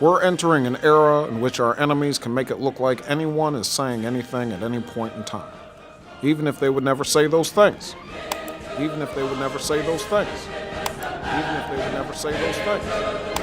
We're entering an era in which our enemies can make it look like anyone is saying anything at any point in time. Even if they would never say those things. Even if they would never say those things. Even if they would never say those things.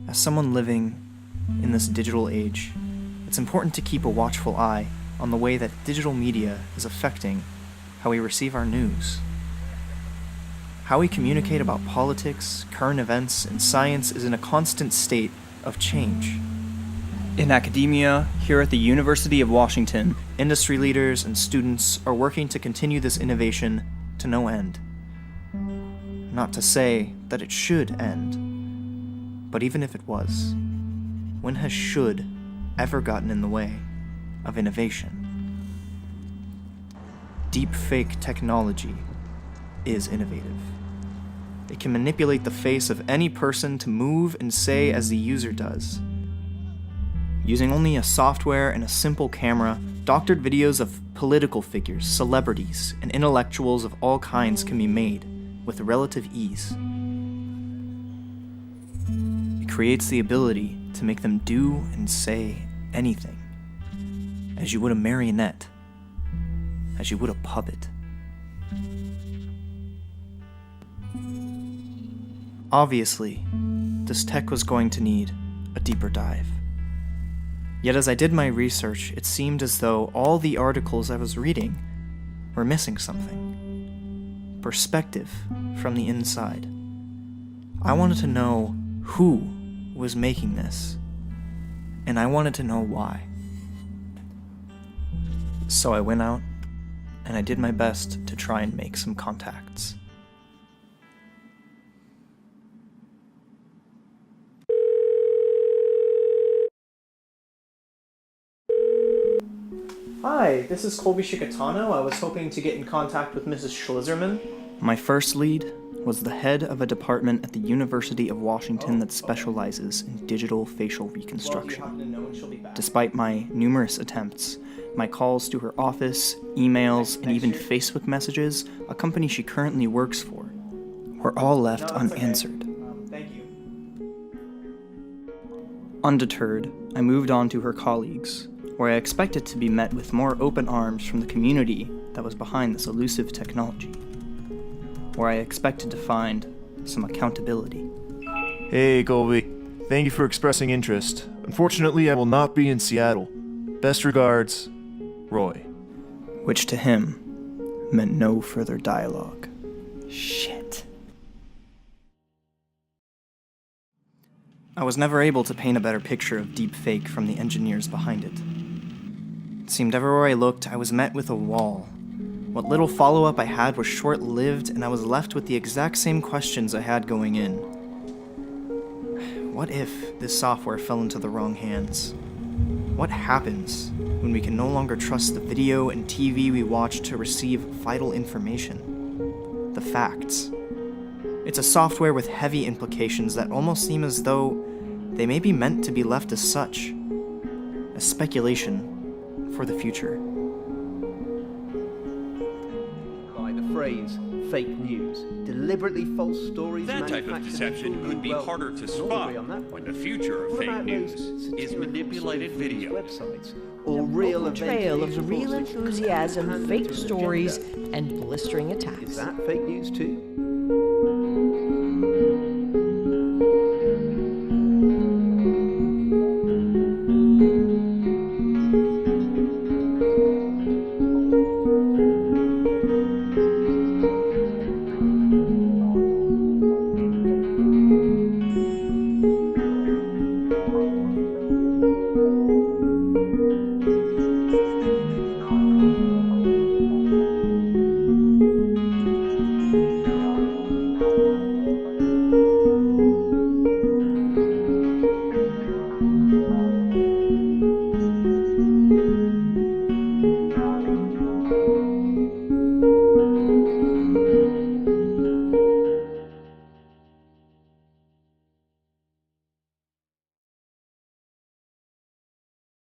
As someone living in this digital age, it's important to keep a watchful eye on the way that digital media is affecting how we receive our news. How we communicate about politics, current events, and science is in a constant state of change. In academia, here at the University of Washington, industry leaders and students are working to continue this innovation to no end. Not to say that it should end, but even if it was, when has should ever gotten in the way of innovation? Deepfake technology is innovative. It can manipulate the face of any person to move and say as the user does. Using only a software and a simple camera, doctored videos of political figures, celebrities, and intellectuals of all kinds can be made with relative ease. It creates the ability to make them do and say anything, as you would a marionette, as you would a puppet. Obviously, this tech was going to need a deeper dive. Yet as I did my research, it seemed as though all the articles I was reading were missing something. Perspective from the inside. I wanted to know who was making this, and I wanted to know why. So I went out, and I did my best to try and make some contacts. Hi, this is Colbe Schicatano. I was hoping to get in contact with Mrs. Schlizerman. My first lead was the head of a department at the University of Washington that specializes in digital facial reconstruction. Despite my numerous attempts, my calls to her office, emails, and even Facebook messages, a company she currently works for, were all left unanswered. Thank you. Undeterred, I moved on to her colleagues, where I expected to be met with more open arms from the community that was behind this elusive technology, where I expected to find some accountability. Hey, Colby. Thank you for expressing interest. Unfortunately, I will not be in Seattle. Best regards, Roy. Which to him meant no further dialogue. Shit. I was never able to paint a better picture of deepfake from the engineers behind it. It seemed everywhere I looked, I was met with a wall. What little follow-up I had was short-lived, and I was left with the exact same questions I had going in. What if this software fell into the wrong hands? What happens when we can no longer trust the video and TV we watch to receive vital information? The facts. It's a software with heavy implications that almost seem as though they may be meant to be left as such. A speculation for the future. By the phrase fake news, deliberately false stories. That type of deception could be harder to spot when the future of fake news is manipulated video. Websites or real portrayal of real enthusiasm, fake stories, and blistering attacks. Is that fake news too?